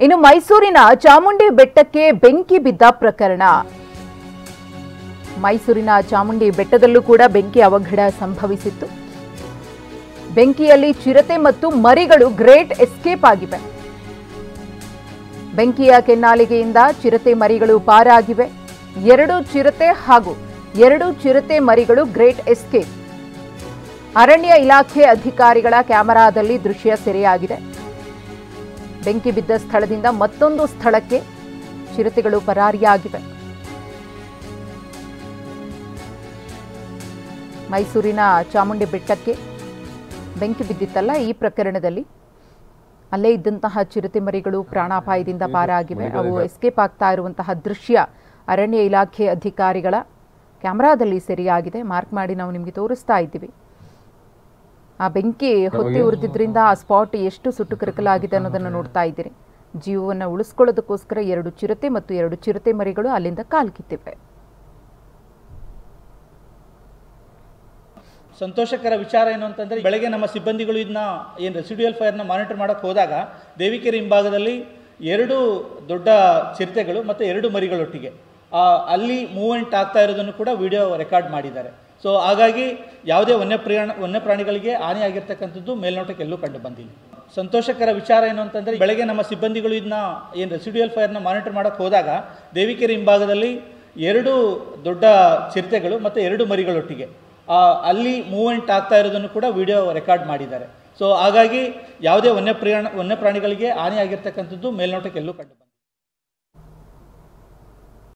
ಇನ್ನು ಮೈಸೂರಿನ ಚಾಮುಂಡಿ ಬೆಟ್ಟಕ್ಕೆ ಬೆಂಕಿ ಬಿದ್ದ ಪ್ರಕರಣ. ಮೈಸೂರಿನ ಚಾಮುಂಡಿ ಬೆಟ್ಟದಲ್ಲೂ ಕೂಡ ಬೆಂಕಿ ಅವಘಡ ಸಂಭವಿಸಿತ್ತು. ಬೆಂಕಿಯಲ್ಲಿ ಚಿರತೆ ಮತ್ತು ಮರಿಗಳು ಗ್ರೇಟ್ ಎಸ್ಕೇಪ್ ಆಗಿವೆ. ಬೆಂಕಿಯ ಕೆನ್ನಾಲಿಗೆಯಿಂದ ಚಿರತೆ ಮರಿಗಳು ಪಾರಾಗಿವೆ. 2 ಚಿರತೆ ಹಾಗೂ 2 ಚಿರತೆ ಮರಿಗಳು ಗ್ರೇಟ್ ಎಸ್ಕೇಪ್. ಅರಣ್ಯ ಇಲಾಖೆ ಅಧಿಕಾರಿಗಳ ಕ್ಯಾಮೆರಾದಲ್ಲಿ ದೃಶ್ಯ ಸೆರೆಯಾಗಿದೆ. ಬೆಂಕಿ ಬಿದ್ದ ಸ್ಥಳದಿಂದ ಮತ್ತೊಂದು ಸ್ಥಳಕ್ಕೆ ಚಿರತೆಗಳು ಪರಾರಿಯಾಗಿವೆ. ಮೈಸೂರಿನ ಚಾಮುಂಡಿ ಬೆಟ್ಟಕ್ಕೆ ಬೆಂಕಿ ಬಿದ್ದಿತ್ತಲ್ಲ, ಈ ಪ್ರಕರಣದಲ್ಲಿ ಅಲ್ಲೇ ಇದ್ದಂತಹ ಚಿರತೆ ಮರಿಗಳು ಪ್ರಾಣಾಪಾಯದಿಂದ ಪಾರಾಗಿವೆ. ಅವು ಎಸ್ಕೇಪ್ ಆಗ್ತಾ ಇರುವಂತಹ ದೃಶ್ಯ ಅರಣ್ಯ ಇಲಾಖೆ ಅಧಿಕಾರಿಗಳ ಕ್ಯಾಮೆರಾದಲ್ಲಿ ಸೆರೆಯಾಗಿದೆ. ಮಾರ್ಕ್ ಮಾಡಿ ನಾವು ನಿಮಗೆ ತೋರಿಸ್ತಾ ಇದ್ದೀವಿ. ಆ ಬೆಂಕಿ ಹೊತ್ತಿ ಉರಿದಿದ್ರಿಂದ ಆ ಸ್ಪಾಟ್ ಎಷ್ಟು ಸುಟ್ಟು ಕರಕಲಾಗಿದೆ ಅನ್ನೋದನ್ನು ನೋಡ್ತಾ ಇದ್ದೀರಿ. ಜೀವವನ್ನು ಉಳಿಸ್ಕೊಳ್ಳೋದಕ್ಕೋಸ್ಕರ 2 ಚಿರತೆ ಮತ್ತು 2 ಚಿರತೆ ಮರಿಗಳು ಅಲ್ಲಿಂದ ಕಾಲ್ಕಿತ್ತಿವೆ. ಸಂತೋಷಕರ ವಿಚಾರ ಏನು ಅಂತಂದರೆ, ಬೆಳಗ್ಗೆ ನಮ್ಮ ಸಿಬ್ಬಂದಿಗಳು ಇದನ್ನ ಏನು ರೆಸಿಡ್ಯೂಯಲ್ ಫೈರ್ನ ಮಾನಿಟರ್ ಮಾಡೋಕ್ಕೆ ಹೋದಾಗ ದೇವಿಕೆರೆ ಹಿಂಭಾಗದಲ್ಲಿ 2 ದೊಡ್ಡ ಚಿರತೆಗಳು ಮತ್ತು 2 ಮರಿಗಳೊಟ್ಟಿಗೆ ಅಲ್ಲಿ ಮೂವ್ಮೆಂಟ್ ಆಗ್ತಾ ಇರೋದನ್ನು ಕೂಡ ವಿಡಿಯೋ ರೆಕಾರ್ಡ್ ಮಾಡಿದ್ದಾರೆ. ಸೊ ಹಾಗಾಗಿ ಯಾವುದೇ ವನ್ಯಪ್ರಾಣಿಗಳಿಗೆ ಹಾನಿಯಾಗಿರ್ತಕ್ಕಂಥದ್ದು ಮೇಲ್ನೋಟಕ್ಕೆ ಎಲ್ಲೂ ಕಂಡು ಬಂದಿಲ್ಲ. ಸಂತೋಷಕರ ವಿಚಾರ ಏನು ಅಂತಂದರೆ, ಬೆಳಗ್ಗೆ ನಮ್ಮ ಸಿಬ್ಬಂದಿಗಳು ಇದನ್ನ ಏನು ರೆಸಿಡ್ಯೂಯಲ್ ಫೈರ್ನ ಮಾನಿಟರ್ ಮಾಡೋಕ್ಕೆ ಹೋದಾಗ ದೇವಿಕೆರೆ ಹಿಂಭಾಗದಲ್ಲಿ 2 ದೊಡ್ಡ ಚಿರತೆಗಳು ಮತ್ತು 2 ಮರಿಗಳೊಟ್ಟಿಗೆ ಅಲ್ಲಿ ಮೂವ್ಮೆಂಟ್ ಆಗ್ತಾ ಇರೋದನ್ನು ಕೂಡ ವಿಡಿಯೋ ರೆಕಾರ್ಡ್ ಮಾಡಿದ್ದಾರೆ. ಸೊ ಹಾಗಾಗಿ ಯಾವುದೇ ವನ್ಯಪ್ರಾಣಿಗಳಿಗೆ ಹಾನಿಯಾಗಿರ್ತಕ್ಕಂಥದ್ದು ಮೇಲ್ನೋಟಕ್ಕೆ ಎಲ್ಲೂ ಕಂಡು ಬಂದಿಲ್ಲ.